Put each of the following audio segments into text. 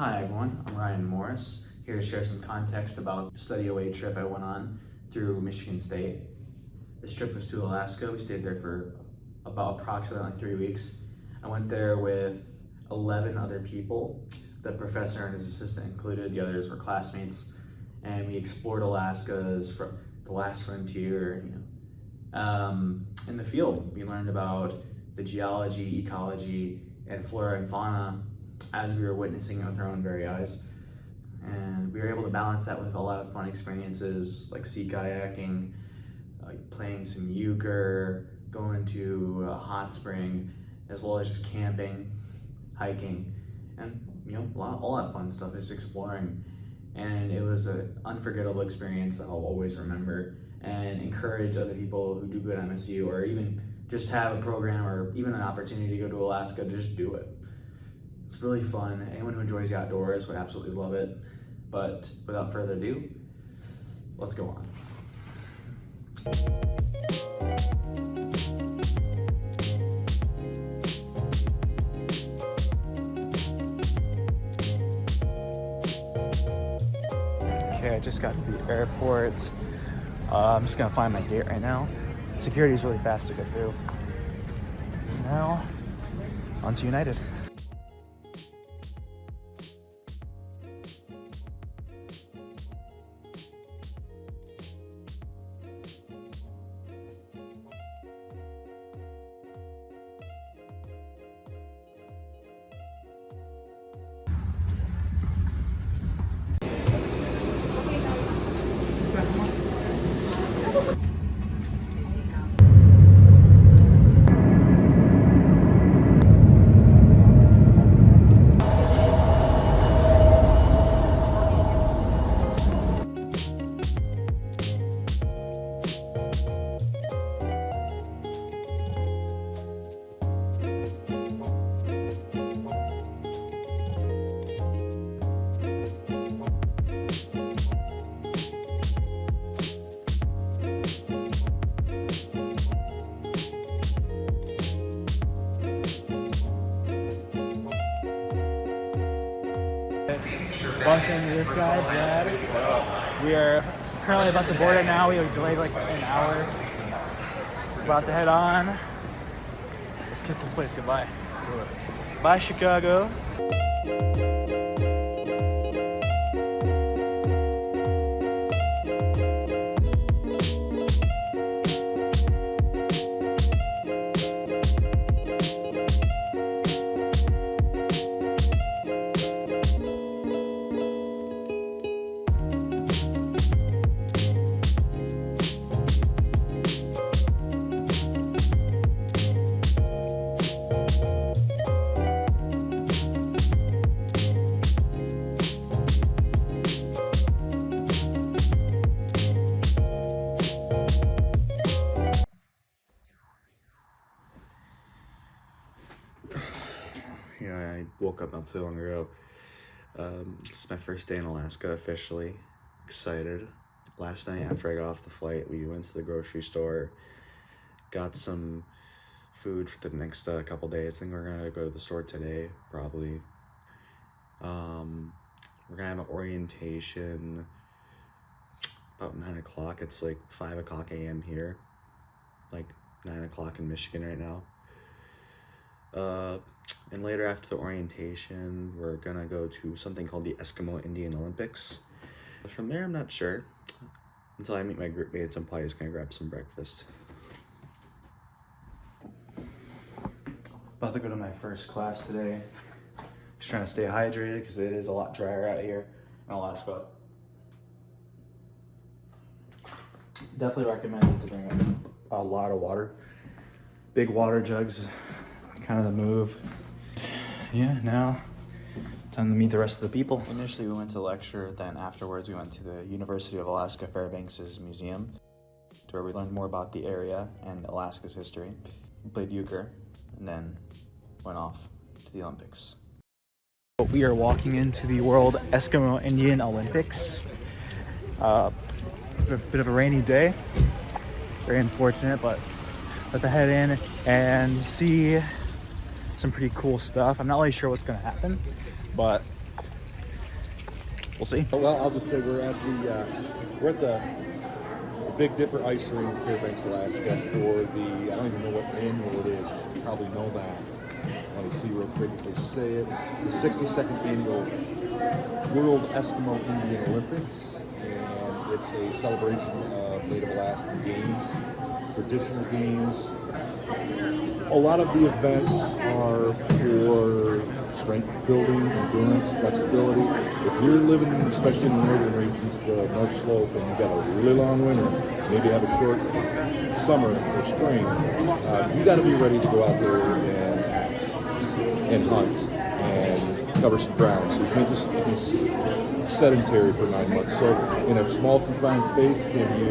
Hi everyone, I'm Ryan Morris, here to share some context about the study away trip I went on through Michigan State. This trip was to Alaska. We stayed there for about approximately 3 weeks. I went there with 11 other people, the professor and his assistant included. The others were classmates, and we explored Alaska's the last frontier. In the field, we learned about the geology, ecology, and flora and fauna as we were witnessing it with our own very eyes. And we were able to balance that with a lot of fun experiences like sea kayaking, like playing some euchre, going to a hot spring, as well as just camping, hiking, and all that fun stuff, just exploring. And it was an unforgettable experience that I'll always remember and encourage other people who do good at MSU or even just have a program or even an opportunity to go to Alaska to just do it. It's really fun. Anyone who enjoys the outdoors would absolutely love it. But without further ado, let's go on. Okay, I just got to the airport. I'm just gonna find my gate right now. Security is really fast to get through. Now, on to United. Bumped into this guy, Brad. We are currently about to board it now. We were delayed like an hour. We're about to head on. Let's kiss this place goodbye. Let's do it. Bye, Chicago. I woke up not too long ago. This is my first day in Alaska officially. Excited. Last night after I got off the flight, we went to the grocery store, got some food for the next couple days. I think we're gonna go to the store today, probably. We're gonna have an orientation about 9 o'clock. It's like 5 o'clock a.m. here, like 9 o'clock in Michigan right now. And later after the orientation, we're gonna go to something called the Eskimo Indian Olympics. From there, I'm not sure. Until I meet my group mates, I'm probably just gonna grab some breakfast. About to go to my first class today. Just trying to stay hydrated because it is a lot drier out here in Alaska. Definitely recommend to bring a lot of water. Big water jugs, kind of the move. Yeah, now time to meet the rest of the people. Initially we went to lecture, then afterwards we went to the University of Alaska Fairbanks' museum, to where we learned more about the area and Alaska's history. We played euchre, and then went off to the Olympics. We are walking into the World Eskimo Indian Olympics. It's a bit of a rainy day, very unfortunate, but let to head in and see some pretty cool stuff. I'm not really sure what's gonna happen, but we'll see. Well, I'll just say we're at the Big Dipper Ice Rink in Fairbanks, Alaska for the, I don't even know what annual it is. You probably know that. Let me see real quick if they say it. The 62nd annual World Eskimo Indian Olympics, and it's a celebration of Native Alaskan games, traditional games. A lot of the events are for strength building, endurance, flexibility. If you're living, especially in the northern regions, the North Slope, and you've got a really long winter, maybe have a short summer or spring, you got to be ready to go out there and act and hunt and cover some ground. So you can't just be sedentary for 9 months. So in a small confined space, can you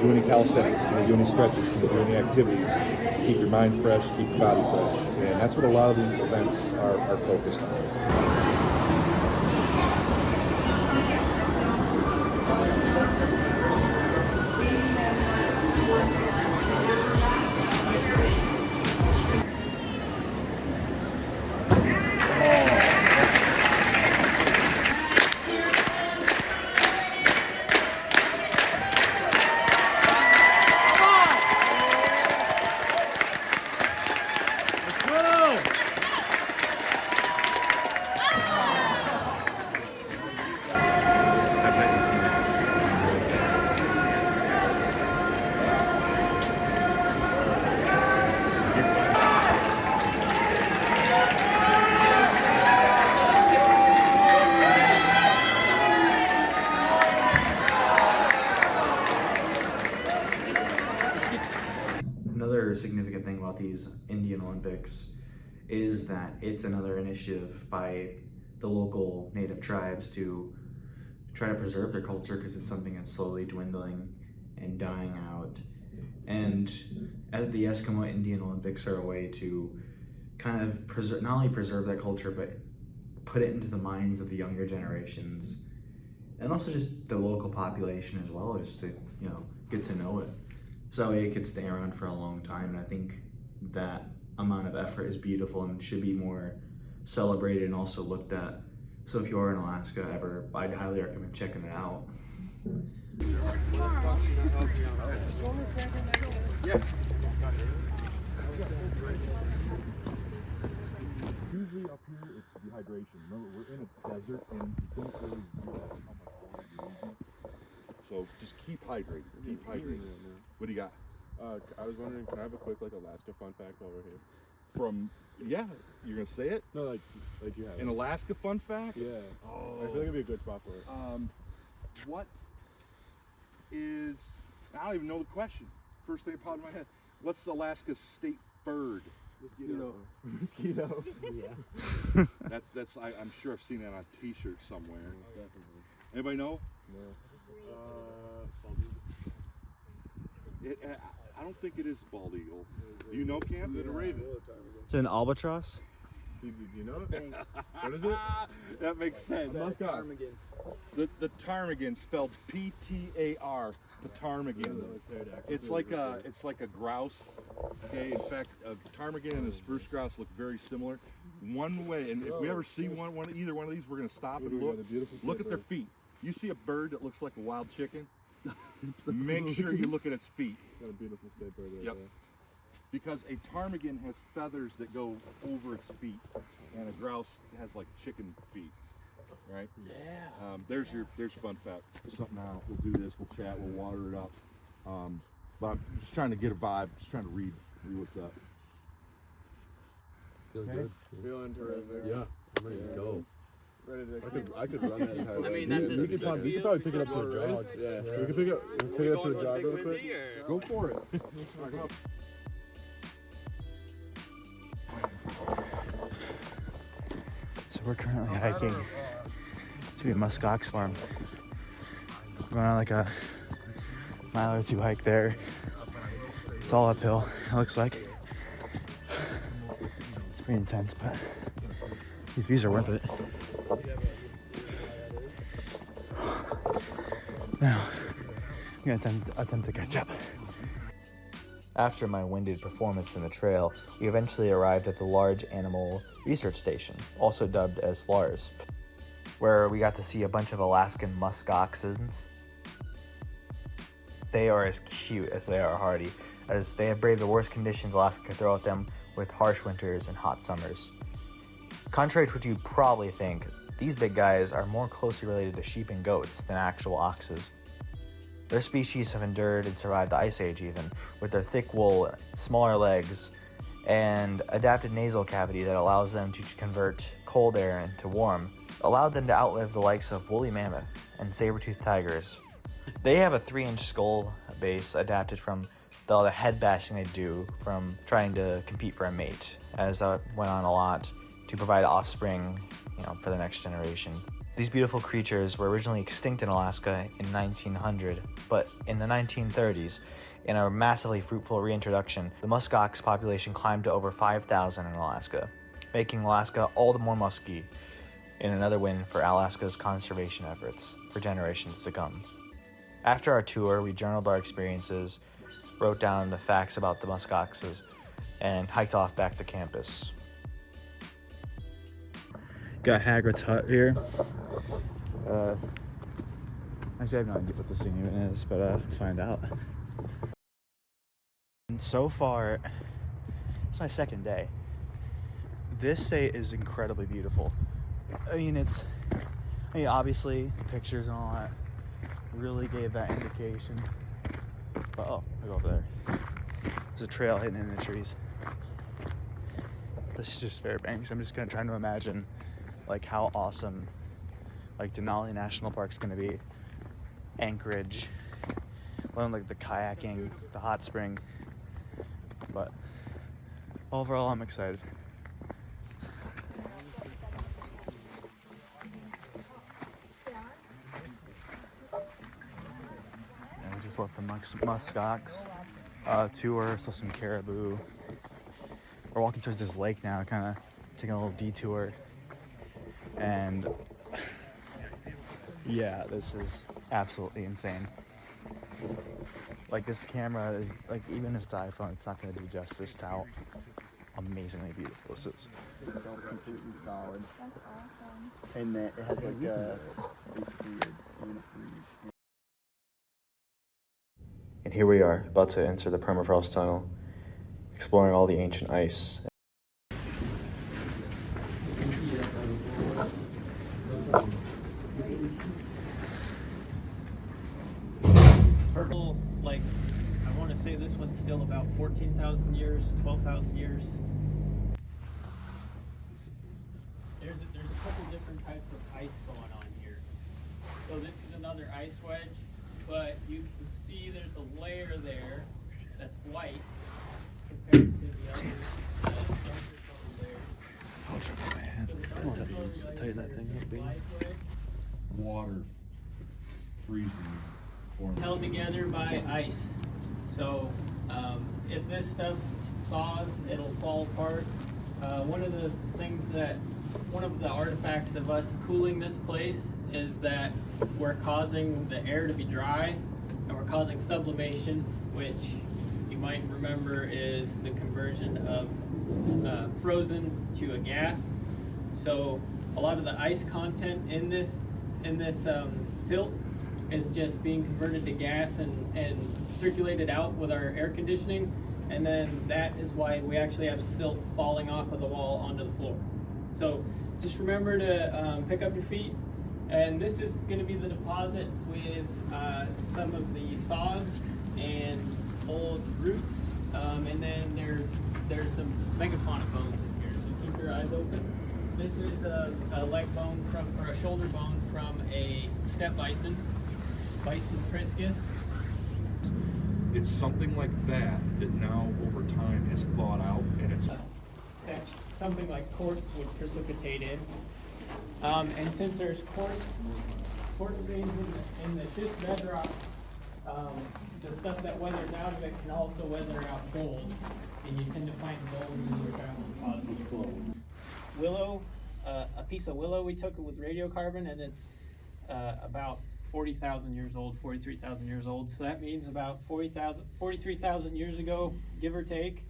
do any calisthenics? Can you do any stretches? Can you do any activities to keep your mind fresh, keep your body fresh? And that's what a lot of these events are focused on. Another significant thing about these Indian Olympics is that it's another initiative by the local native tribes to try to preserve their culture, because it's something that's slowly dwindling and dying out. And as the Eskimo Indian Olympics are a way to kind of not only preserve that culture, but put it into the minds of the younger generations, and also just the local population as well, just to, you know, get to know it. So it could stay around for a long time, and I think that amount of effort is beautiful and should be more celebrated and also looked at. So if you are in Alaska ever, I'd highly recommend checking it out. Usually up here it's dehydration. Remember, we're in a desert and you don't really realize how much water you're losing. So just keep hydrated. Keep hydrated. What do you got? I was wondering, can I have a quick Alaska fun fact while we're here? Yeah, you're gonna say it? No, like you have. An Alaska fun fact? Yeah. Oh. I feel like it'd be a good spot for it. What is? I don't even know the question. First thing that popped in my head. What's Alaska's state bird? Mosquito. Mosquito. Yeah. that's. I'm sure I've seen that on a T-shirt somewhere. Definitely. Anybody know? No. I don't think it is bald eagle. Do you know, Cam? Is it a raven? It's an albatross? Do you know it? What is it? That makes sense. The ptarmigan, spelled P-T-A-R, ptarmigan. It's like a grouse. Okay, in fact, a ptarmigan and a spruce grouse look very similar. One way, and if we ever see either one of these, we're gonna stop and look at their feet. You see a bird that looks like a wild chicken? Make sure you look at its feet. Got a beautiful state bird right Yep. there. Because a ptarmigan has feathers that go over its feet, and a grouse has like chicken feet, right? Yeah. There's fun fact. Something out. We'll do this. We'll chat. We'll water it up. But I'm just trying to get a vibe. Just trying to read what's up. Feeling good. Feeling terrific. Yeah, I'm ready to go. Ready to I could run that entire I mean, that's we could probably pick it up to a jog. Yeah. We could pick it up to a jog real quick. Go for it. So we're currently hiking to a muskox farm. We're on like a mile or two hike there. It's all uphill, it looks like. It's pretty intense, but these views are worth it. Now, I'm gonna attempt to catch up. After my winded performance in the trail, we eventually arrived at the Large Animal Research Station, also dubbed as LARS. where we got to see a bunch of Alaskan musk oxens. They are as cute as they are hardy, as they have braved the worst conditions Alaska could throw at them with harsh winters and hot summers. Contrary to what you probably think, these big guys are more closely related to sheep and goats than actual oxes. Their species have endured and survived the Ice Age even, with their thick wool, smaller legs, and adapted nasal cavity that allows them to convert cold air into warm, allowed them to outlive the likes of woolly mammoth and saber-toothed tigers. They have a 3-inch skull base adapted from the head bashing they do from trying to compete for a mate, as that went on a lot to provide offspring, for the next generation. These beautiful creatures were originally extinct in Alaska in 1900, but in the 1930s, in a massively fruitful reintroduction, the muskox population climbed to over 5,000 in Alaska, making Alaska all the more musky in another win for Alaska's conservation efforts for generations to come. After our tour, we journaled our experiences, wrote down the facts about the muskoxes, and hiked off back to campus. Got Hagrid's hut here. Actually, I have no idea what this thing even is, but let's find out. And so far, it's my second day. This state is incredibly beautiful. Obviously, the pictures and all that really gave that indication. But I go over there. There's a trail hidden in the trees. This is just Fairbanks. I'm just gonna try to imagine how awesome Denali National Park is gonna be. Anchorage, the kayaking, the hot spring. But overall, I'm excited. And we just left the muskox tour, saw some caribou. We're walking towards this lake now, kind of taking a little detour. And yeah, this is absolutely insane. This camera is, even if it's iPhone, it's not going to do justice to how amazingly beautiful this is. It's all completely solid. That's awesome. And it has basically a antifreeze. And here we are, about to enter the permafrost tunnel, exploring all the ancient ice. I want to say this one's still about 14,000 years, 12,000 years. There's a couple different types of ice going on here. So this is another ice wedge, but you can see there's a layer there that's white compared to the other layers. Tighten that thing up, Beans. Water freezing. Held together by ice. So if this stuff thaws, it'll fall apart. One of the artifacts of us cooling this place is that we're causing the air to be dry, and we're causing sublimation, which you might remember is the conversion of frozen to a gas. So a lot of the ice content in this silt is just being converted to gas and circulated out with our air conditioning, and then that is why we actually have silt falling off of the wall onto the floor. So just remember to pick up your feet, and this is going to be the deposit with some of the sods and old roots, and then there's some megafauna bones in here, so keep your eyes open. This is a leg bone or a shoulder bone from a steppe bison. Bison priscus. It's something like that now over time has thawed out, and it's That something like quartz would precipitate in. And since there's quartz veins in the schist bedrock, the stuff that weathers out of it can also weather out gold, and you tend to find gold in your gravel deposits. Willow, a piece of willow, we took it with radiocarbon, and it's about 40,000 years old, 43,000 years old. So that means about 43,000 years ago, give or take,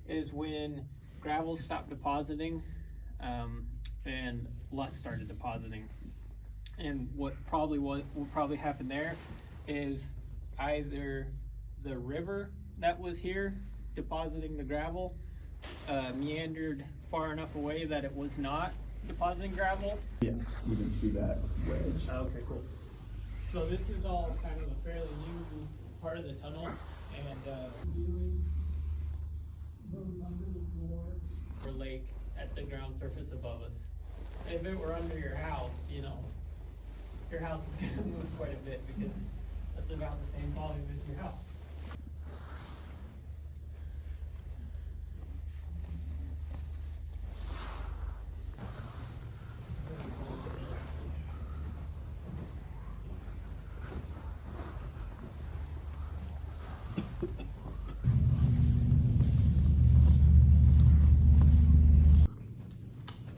is when gravel stopped depositing and lust started depositing. And what will probably happen there is either the river that was here depositing the gravel meandered far enough away that it was not depositing gravel. Yeah, you can see that wedge. Okay, cool. So this is all kind of a fairly new part of the tunnel, and goes under the floor or lake at the ground surface above us. If it were under your house, you know, your house is going to move quite a bit because that's about the same volume as your house.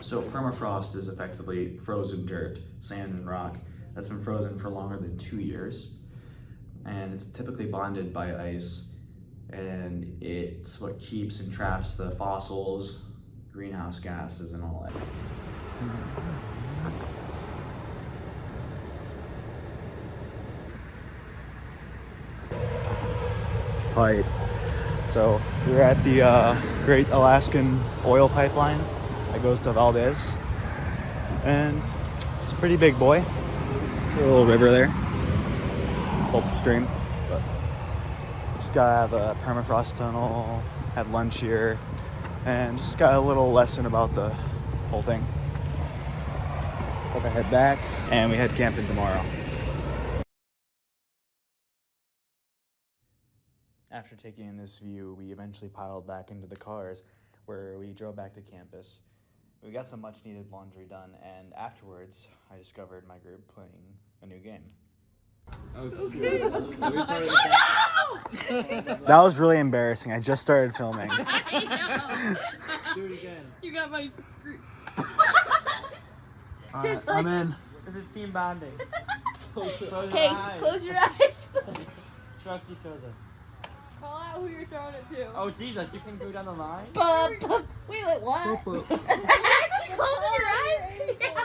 So permafrost is effectively frozen dirt, sand and rock that's been frozen for longer than 2 years. And it's typically bonded by ice, and it's what keeps and traps the fossils, greenhouse gases, and all that. Pipe. So we're at the Great Alaskan Oil Pipeline that goes to Valdez, and it's a pretty big boy. A little river there, Pulp stream. But just got out of a permafrost tunnel, had lunch here, and just got a little lesson about the whole thing. Hope I head back, and we head camping tomorrow. After taking in this view, we eventually piled back into the cars, where we drove back to campus. We got some much needed laundry done, and afterwards, I discovered my group playing a new game. That was really embarrassing. I just started filming. I know. Do it again. You got my screw. Alright, I'm in. This is team bonding. Close your Okay, eyes. close your eyes. Trust each other. Call out who you're throwing it to. Oh Jesus, you can go down the line? Wait, what? You're actually closing your eyes? Yeah.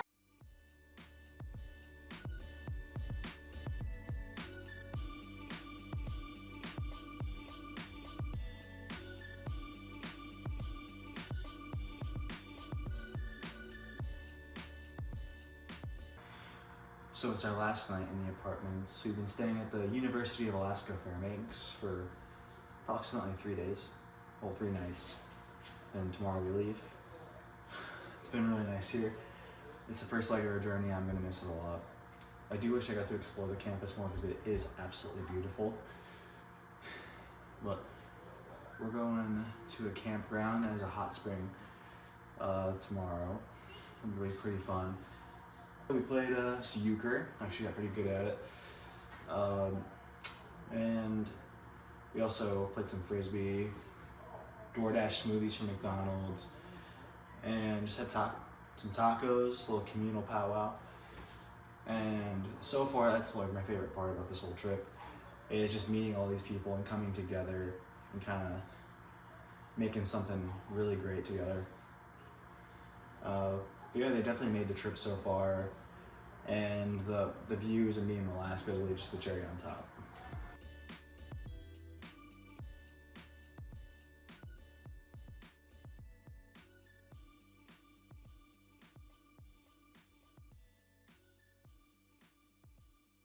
So it's our last night in the apartments. We've been staying at the University of Alaska Fairbanks for approximately 3 days, well, 3 nights, and tomorrow we leave. It's been really nice here. It's the first leg of our journey. I'm gonna miss it a lot. I do wish I got to explore the campus more because it is absolutely beautiful. But we're going to a campground that has a hot spring tomorrow. It'll be pretty fun. We played euchre, actually got pretty good at it. And we also played some frisbee, DoorDash smoothies from McDonald's, and just had some tacos, a little communal powwow. And so far, that's like my favorite part about this whole trip, is just meeting all these people and coming together and kind of making something really great together. Yeah, they definitely made the trip so far, and the views and being in Alaska is really just the cherry on top.